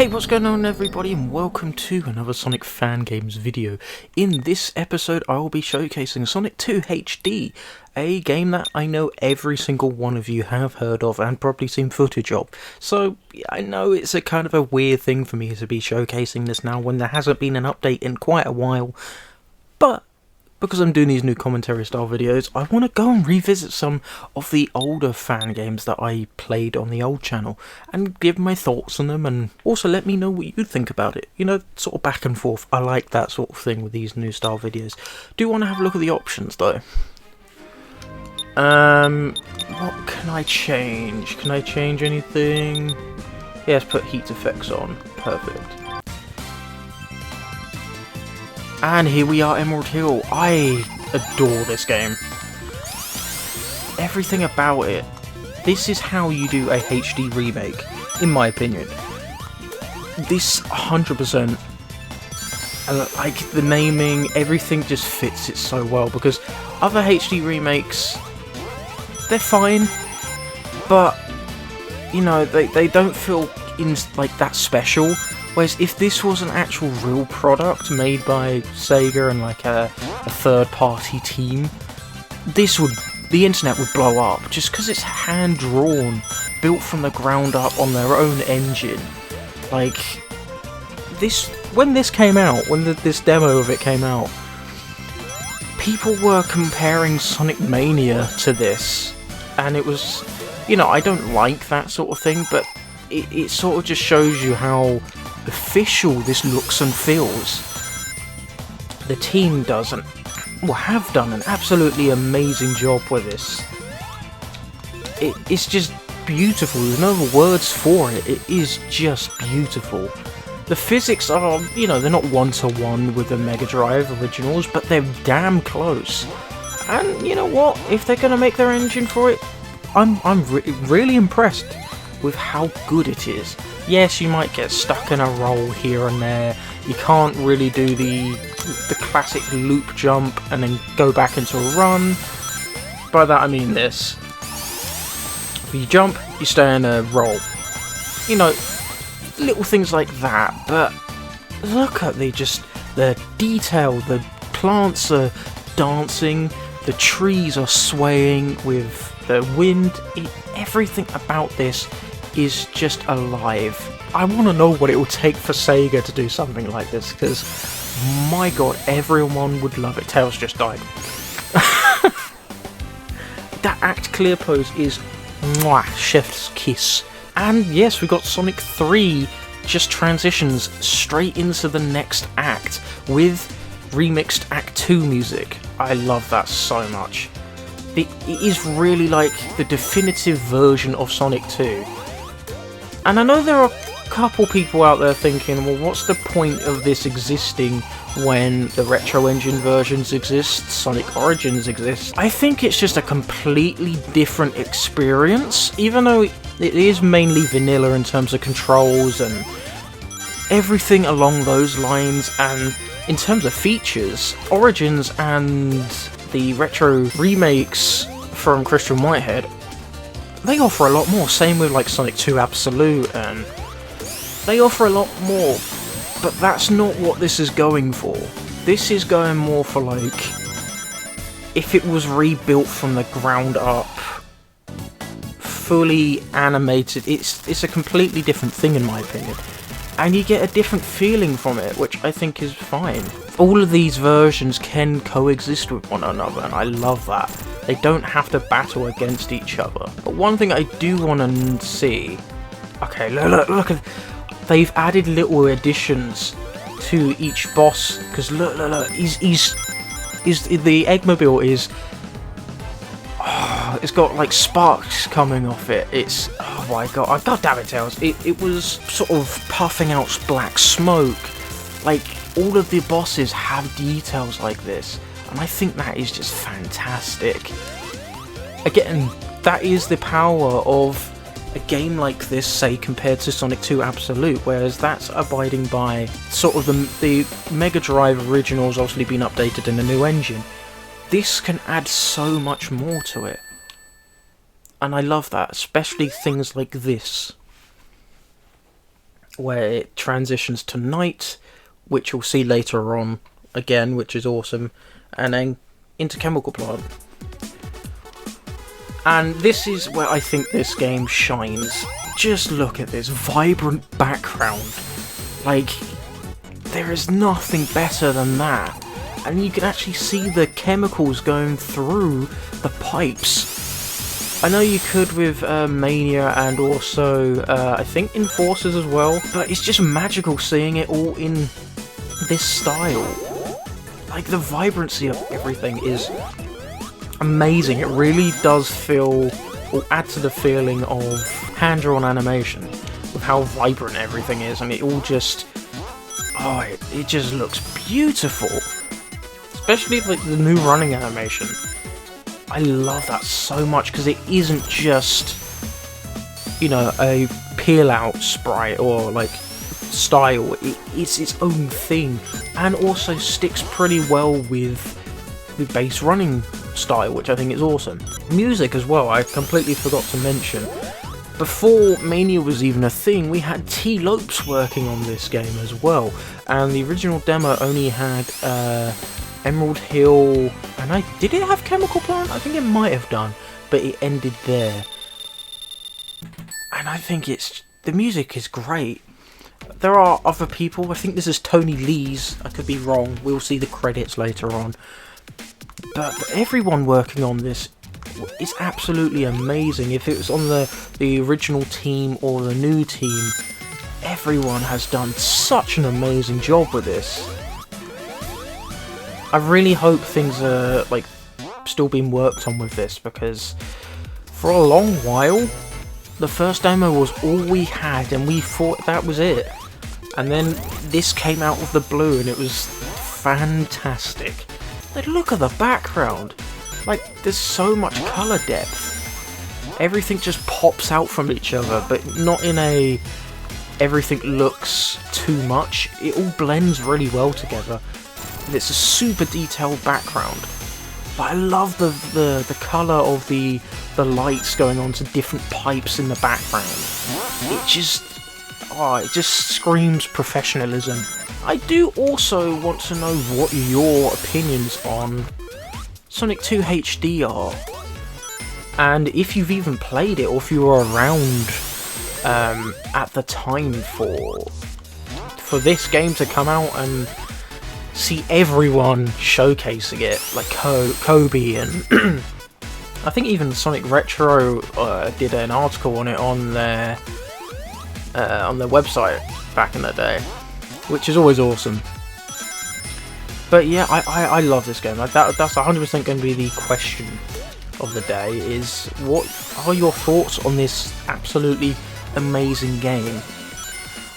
Hey, what's going on everybody, and welcome to another Sonic Fan Games video. In this episode I will be showcasing Sonic 2 HD, a game that I know every single one of you have heard of and probably seen footage of. So I know it's a kind of a weird thing for me to be showcasing this now when there hasn't been an update in quite a while, but because I'm doing these new commentary style videos, I want to go and revisit some of the older fan games that I played on the old channel and give my thoughts on them, and also let me know what you think about it. You know, sort of back and forth. I like that sort of thing with these new style videos. Do want to have a look at the options though. What can I change? Can I change anything? Yes, put heat effects on. Perfect. And here we are, Emerald Hill. I adore this game. Everything about it. This is how you do a HD remake, in my opinion. This 100%, like the naming, everything just fits it so well, because other HD remakes, they're fine, but, you know, they don't feel like that special. Whereas if this was an actual real product made by Sega and like a third-party team, the internet would blow up just because it's hand-drawn, built from the ground up on their own engine. Like this, when this came out, when this demo of it came out, people were comparing Sonic Mania to this, and it was, you know, I don't like that sort of thing, but it sort of just shows you how official this looks and feels. The team have done an absolutely amazing job with this. It's just beautiful. There's no other words for it. It is just beautiful. The physics are, you know, they're not one-to-one with the Mega Drive originals, but they're damn close. And you know what? If they're gonna make their engine for it, I'm really impressed with how good it is. Yes, you might get stuck in a roll here and there. You can't really do the classic loop jump and then go back into a run. By that I mean this. If you jump, you stay in a roll. You know, little things like that, but look at the detail. The plants are dancing, the trees are swaying with the wind. Everything about this is just alive. I want to know what it will take for Sega to do something like this, because my god, everyone would love it. Tails just died. That act clear pose is mwah, chef's kiss. And yes, we got Sonic 3 just transitions straight into the next act with remixed Act 2 music. I love that so much. It is really like the definitive version of Sonic 2. And I know there are a couple people out there thinking, well, what's the point of this existing when the retro engine versions exist, Sonic Origins exists? I think it's just a completely different experience, even though it is mainly vanilla in terms of controls and everything along those lines, and in terms of features, Origins and the retro remakes from Christian Whitehead, they offer a lot more. Same with like Sonic 2 Absolute, and they offer a lot more, but that's not what this is going for. This is going more for like, if it was rebuilt from the ground up, fully animated, it's a completely different thing in my opinion. And you get a different feeling from it, which I think is fine. All of these versions can coexist with one another, and I love that. They don't have to battle against each other. But one thing I do want to see... Okay, look at... They've added little additions to each boss, because look, the Eggmobile is... Oh, it's got like sparks coming off it. It's... Oh my god, god damn it, Tails. It was sort of puffing out black smoke. Like, all of the bosses have details like this, and I think that is just fantastic. Again, that is the power of a game like this, say, compared to Sonic 2 Absolute, whereas that's abiding by sort of the Mega Drive originals obviously been updated in a new engine. This can add so much more to it. And I love that, especially things like this. where it transitions to night, which you'll see later on again, which is awesome, and then into chemical plant. And this is where I think this game shines. Just look at this vibrant background. Like, there is nothing better than that. And you can actually see the chemicals going through the pipes. I know you could with Mania and also I think Enforcers as well, but it's just magical seeing it all in this style. Like, the vibrancy of everything is amazing. It really does feel, or add to the feeling of hand-drawn animation with how vibrant everything is, and it all just, it just looks beautiful. Especially like the new running animation. I love that so much because it isn't just, you know, a peel out sprite or like style. It's its own thing, and also sticks pretty well with the base running style, which I think is awesome. Music as well, I completely forgot to mention. Before Mania was even a thing, we had T. Lopes working on this game as well, and the original demo only had Emerald Hill, and did it have Chemical Plant? I think it might have done, but it ended there. And I think the music is great. There are other people, I think this is Tony Lee's, I could be wrong, we'll see the credits later on. But everyone working on this is absolutely amazing. If it was on the original team or the new team, everyone has done such an amazing job with this. I really hope things are like still being worked on with this, because for a long while the first demo was all we had and we thought that was it, and then this came out of the blue and it was fantastic. Like, look at the background, like there's so much colour depth, everything just pops out from each other, but not in a everything looks too much. It all blends really well together. It's a super detailed background, but I love the colour of the lights going on to different pipes in the background. It just screams professionalism. I do also want to know what your opinions on Sonic 2 HD are, and if you've even played it, or if you were around at the time for this game to come out and see everyone showcasing it, like Kobe and I think even Sonic Retro did an article on it on their website back in the day, which is always awesome. But yeah, I love this game. Like that's 100% going to be the question of the day, is what are your thoughts on this absolutely amazing game?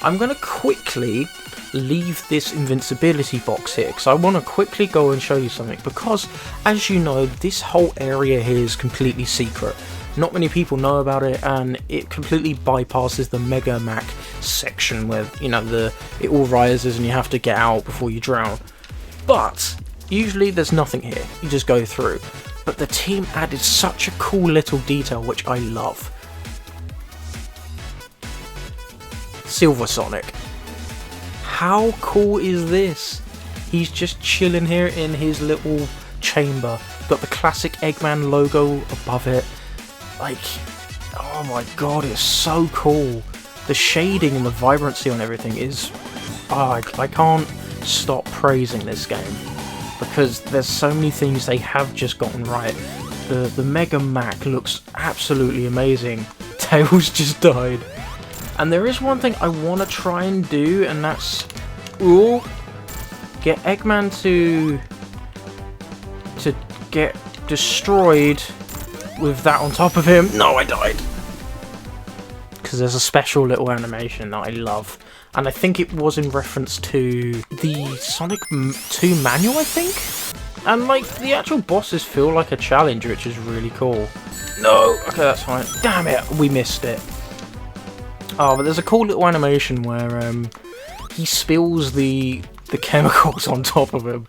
I'm going to quickly leave this invincibility box here because I want to quickly go and show you something, because as you know, this whole area here is completely secret. Not many people know about it, and it completely bypasses the Mega Mac section where, you know, it all rises and you have to get out before you drown. But usually there's nothing here, you just go through. But the team added such a cool little detail which I love. Silver Sonic. How cool is this? He's just chilling here in his little chamber. Got the classic Eggman logo above it. Like, oh my god, it's so cool. The shading and the vibrancy on everything is... I can't stop praising this game, because there's so many things they have just gotten right. The Mega Mac looks absolutely amazing. Tails just died. And there is one thing I want to try and do, and that's get Eggman to get destroyed with that on top of him. No, I died. Because there's a special little animation that I love, and I think it was in reference to the Sonic 2 manual, I think? And like, the actual bosses feel like a challenge, which is really cool. No, okay, that's fine. Damn it, we missed it. Oh, but there's a cool little animation where he spills the chemicals on top of him,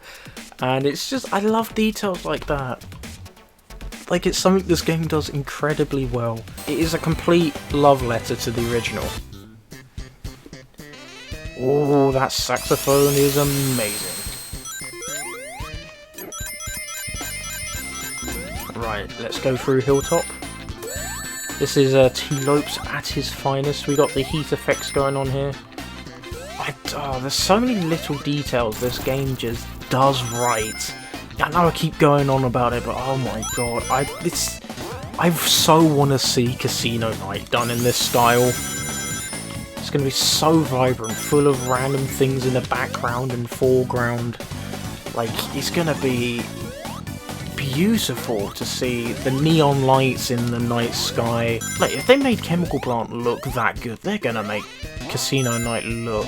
and it's just, I love details like that. Like, it's something this game does incredibly well. It is a complete love letter to the original. Oh, that saxophone is amazing. Right, let's go through Hilltop. This is T-Lopes at his finest. We got the heat effects going on here. There's so many little details this game just does right. I know I keep going on about it, but oh my god, I so want to see Casino Night done in this style. It's going to be so vibrant, full of random things in the background and foreground. Like, it's going to be beautiful to see the neon lights in the night sky. Like, if they made Chemical Plant look that good, they're going to make Casino Night look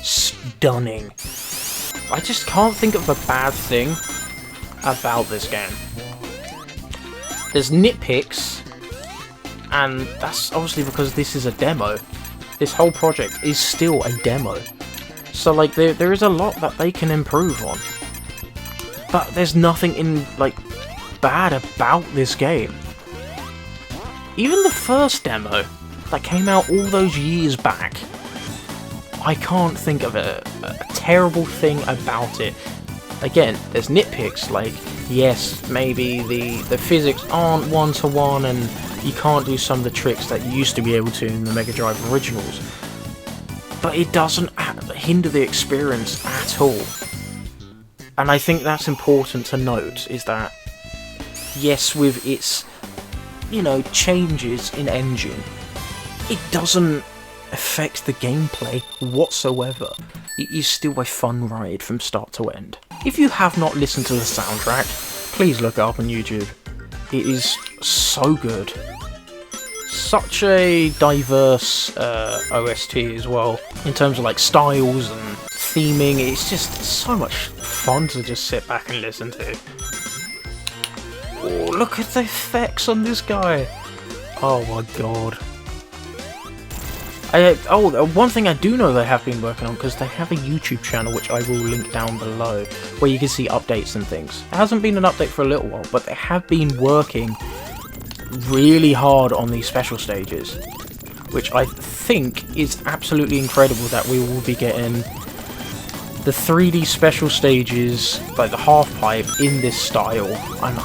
stunning. I just can't think of a bad thing about this game. There's nitpicks, and that's obviously because this is a demo. This whole project is still a demo. So like there is a lot that they can improve on. But there's nothing bad about this game. Even the first demo that came out all those years back, I can't think of a terrible thing about it. Again, there's nitpicks, like, yes, maybe the physics aren't one-to-one and you can't do some of the tricks that you used to be able to in the Mega Drive originals. But it doesn't hinder the experience at all. And I think that's important to note, is that, yes, with its, changes in engine, it doesn't affect the gameplay whatsoever. It is still a fun ride from start to end. If you have not listened to the soundtrack, please look it up on YouTube. It is so good. Such a diverse OST as well, in terms of like styles and theming. It's just so much fun to just sit back and listen to. Oh, look at the effects on this guy. Oh my god. One thing I do know they have been working on, because they have a YouTube channel which I will link down below, where you can see updates and things. It hasn't been an update for a little while, but they have been working really hard on these special stages, which I think is absolutely incredible that we will be getting the 3D special stages, like the half pipe, in this style, and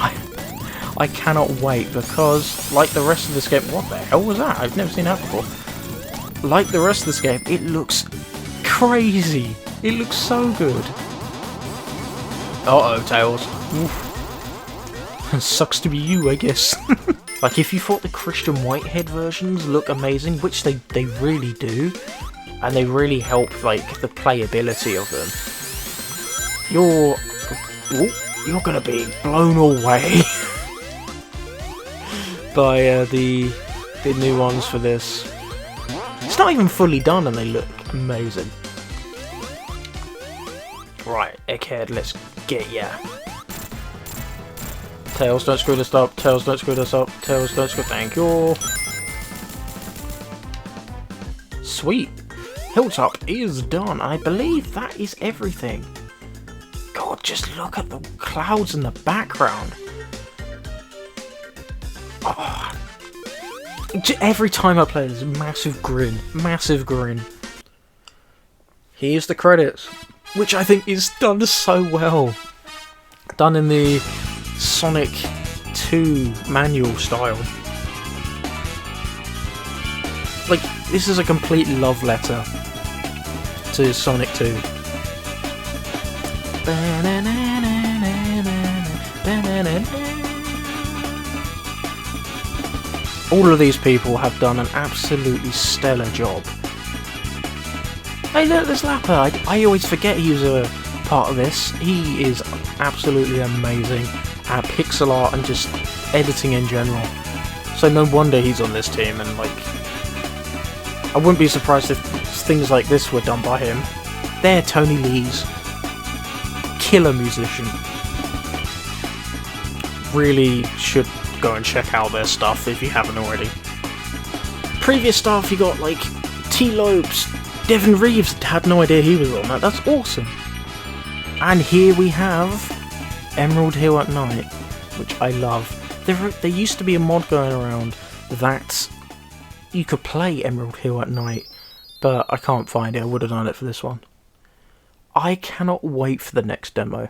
I cannot wait, because like the rest of this game, what the hell was that? I've never seen that before. Like the rest of this game, it looks crazy. It looks so good. Uh-oh, Tails. Oof. Sucks to be you, I guess. Like, if you thought the Christian Whitehead versions look amazing, which they really do, and they really help, like, the playability of them, you're gonna be blown away by the new ones for this. It's not even fully done and they look amazing. Right, Egghead, let's get ya. Tails, don't screw this up. Tails, don't screw this up. Tails, don't screw. Thank you. Sweet. Hilltop is done. I believe that is everything. God, just look at the clouds in the background. Oh. Every time I play this, massive grin. Massive grin. Here's the credits, which I think is done so well. Done in the Sonic 2 manual style. Like, this is a complete love letter to Sonic 2. All of these people have done an absolutely stellar job. Hey look, there's Lapper. I always forget he was a part of this. He is absolutely amazing at pixel art and just editing in general. So no wonder he's on this team, and like, I wouldn't be surprised if things like this were done by him. They're Tony Lee's killer musician. Really should go and check out their stuff if you haven't already. Previous stuff, you got like T-Lopes, Devin Reeves, had no idea he was on that. That's awesome. And here we have Emerald Hill at Night, which I love. There used to be a mod going around that you could play Emerald Hill at Night but I can't find it. I would have done it for this one. I cannot wait for the next demo,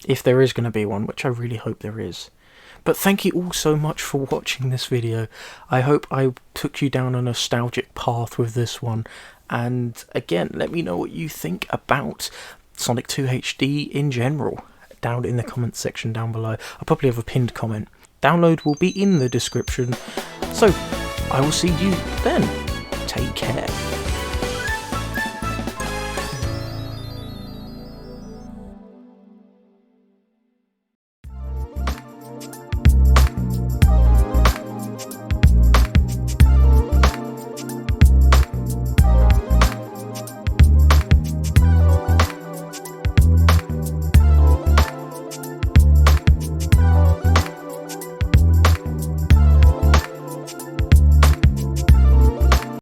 if there is going to be one, which I really hope there is. But thank you all so much for watching this video. I hope I took you down a nostalgic path with this one. And again, let me know what you think about Sonic 2 HD in general down in the comments section down below. I'll probably have a pinned comment. Download will be in the description. So I will see you then. Take care.